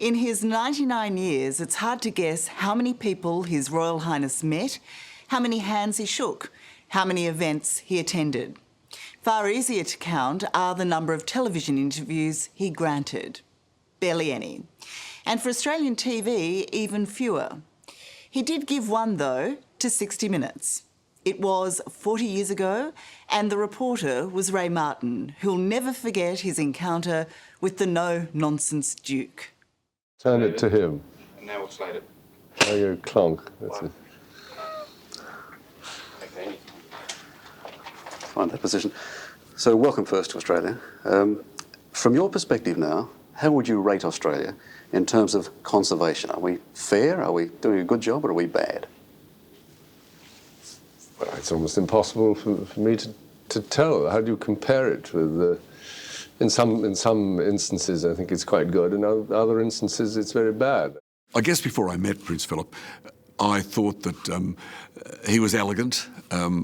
In his 99 years, it's hard to guess how many people His Royal Highness met, how many hands he shook, how many events he attended. Far easier to count are the number of television interviews he granted. Barely any. And for Australian TV, even fewer. He did give one, though, to 60 Minutes. It was 40 years ago, and the reporter was Ray Martin, who'll never forget his encounter with the no-nonsense Duke. Turn it to him. And now we'll slide it. There you go, clonk. That's it. Okay. Find that position. So welcome first to Australia. From your perspective now, how would you rate Australia in terms of conservation? Are we fair? Are we doing a good job, or are we bad? Well, it's almost impossible for me to tell. How do you compare it with... In some instances, I think it's quite good. In other instances, it's very bad. I guess before I met Prince Philip, I thought that he was elegant,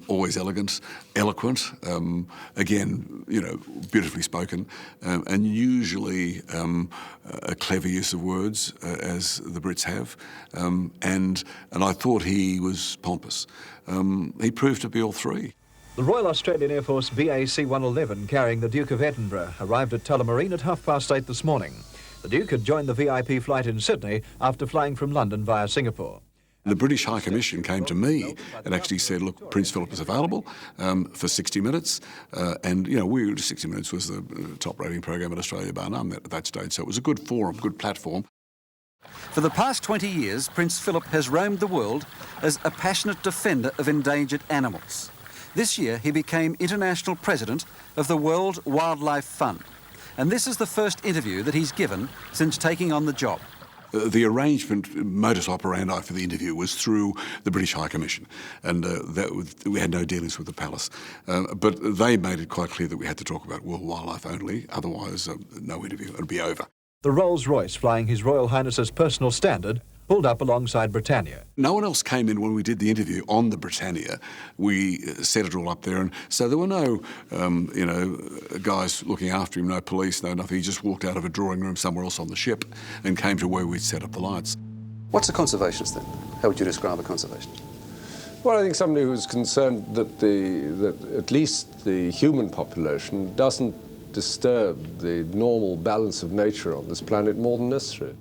always elegant, eloquent, again, you know, beautifully spoken, and usually a clever use of words, as the Brits have, and I thought he was pompous. He proved to be all three. The Royal Australian Air Force BAC 111 carrying the Duke of Edinburgh arrived at Tullamarine at 8:30 this morning. The Duke had joined the VIP flight in Sydney after flying from London via Singapore. The British High Commission came to me and actually said, look, Prince Philip is available for 60 Minutes. And, you know, 60 Minutes was the top rating program in Australia bar none at that stage. So it was a good forum, good platform. For the past 20 years, Prince Philip has roamed the world as a passionate defender of endangered animals. This year, he became International President of the World Wildlife Fund. And this is the first interview that he's given since taking on the job. The arrangement, modus operandi for the interview was through the British High Commission, and we had no dealings with the palace. But they made it quite clear that we had to talk about world wildlife only, otherwise no interview, it'll be over. The Rolls-Royce flying His Royal Highness's personal standard pulled up alongside Britannia. No one else came in when we did the interview on the Britannia. We set it all up there, and so there were no, you know, guys looking after him, no police, no nothing. He just walked out of a drawing room somewhere else on the ship and came to where we'd set up the lights. What's a conservationist then? How would you describe a conservationist? Well, I think somebody who's concerned that at least the human population doesn't disturb the normal balance of nature on this planet more than necessary.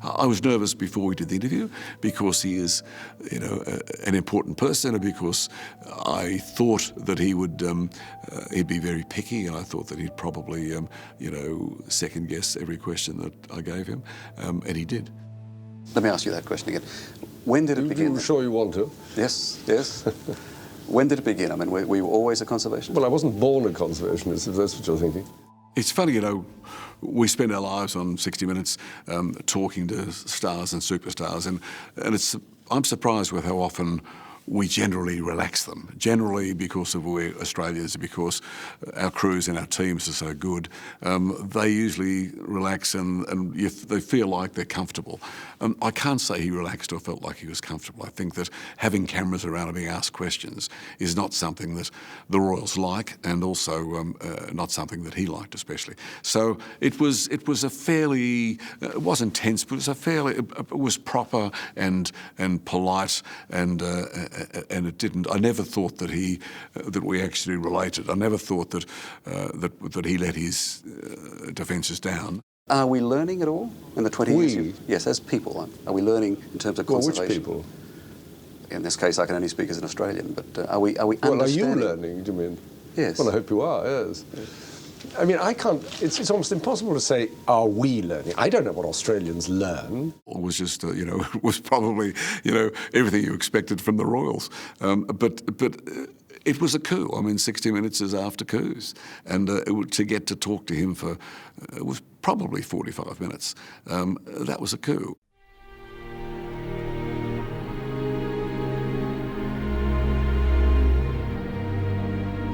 I was nervous before we did the interview because he is, you know, an important person, and because I thought that he would, he'd be very picky, and I thought that he'd probably, you know, second guess every question that I gave him, and he did. Let me ask you that question again. When did it begin? Are you sure you want to? Yes, yes. When did it begin? I mean, were you always a conservationist? Well, I wasn't born a conservationist, if that's what you're thinking. It's funny, you know, we spend our lives on 60 Minutes talking to stars and superstars, and I'm surprised with how often we generally relax them. Generally, because of where Australia is, because our crews and our teams are so good, they usually relax and they feel like they're comfortable. I can't say he relaxed or felt like he was comfortable. I think that having cameras around and being asked questions is not something that the Royals like, and also not something that he liked especially. So it was a fairly, it wasn't tense, but it was proper and polite, and it didn't. I never thought that that we actually related. I never thought that that he let his defences down. Are we learning at all in the 20 years? Yes, as people. Are we learning in terms of conservation? Well, which people? In this case, I can only speak as an Australian, but are we well, understanding? Are you learning, do you mean? Yes. Well, I hope you are, yes. I mean, I can't, it's almost impossible to say, are we learning? I don't know what Australians learn. It was just, you know, it was probably, you know, everything you expected from the Royals. But it was a coup. I mean, 60 Minutes is after coups. And to get to talk to him for, it was probably 45 minutes. That was a coup.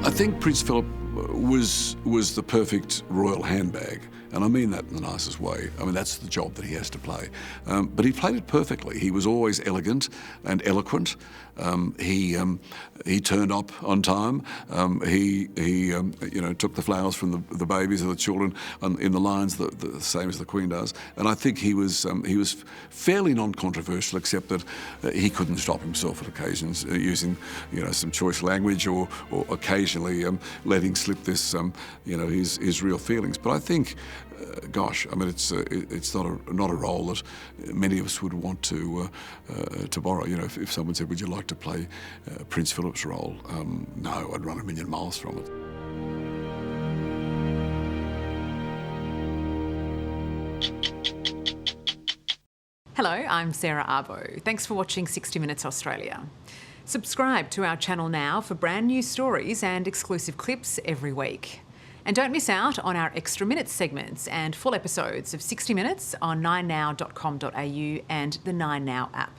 I think Prince Philip was the perfect royal handbag. And I mean that in the nicest way. I mean, that's the job that he has to play. But he played it perfectly. He was always elegant and eloquent. He turned up on time. He took the flowers from the babies or the children in the lines the same as the Queen does. And I think he was fairly non-controversial, except that he couldn't stop himself at occasions using some choice language or occasionally letting slip this his real feelings. But I think. Gosh, I mean, it's not a role that many of us would want to borrow. If someone said, "Would you like to play Prince Philip's role?" No, I'd run a million miles from it. Hello, I'm Sarah Abo. Thanks for watching 60 Minutes Australia. Subscribe to our channel now for brand new stories and exclusive clips every week. And don't miss out on our Extra Minutes segments and full episodes of 60 Minutes on 9now.com.au and the 9Now app.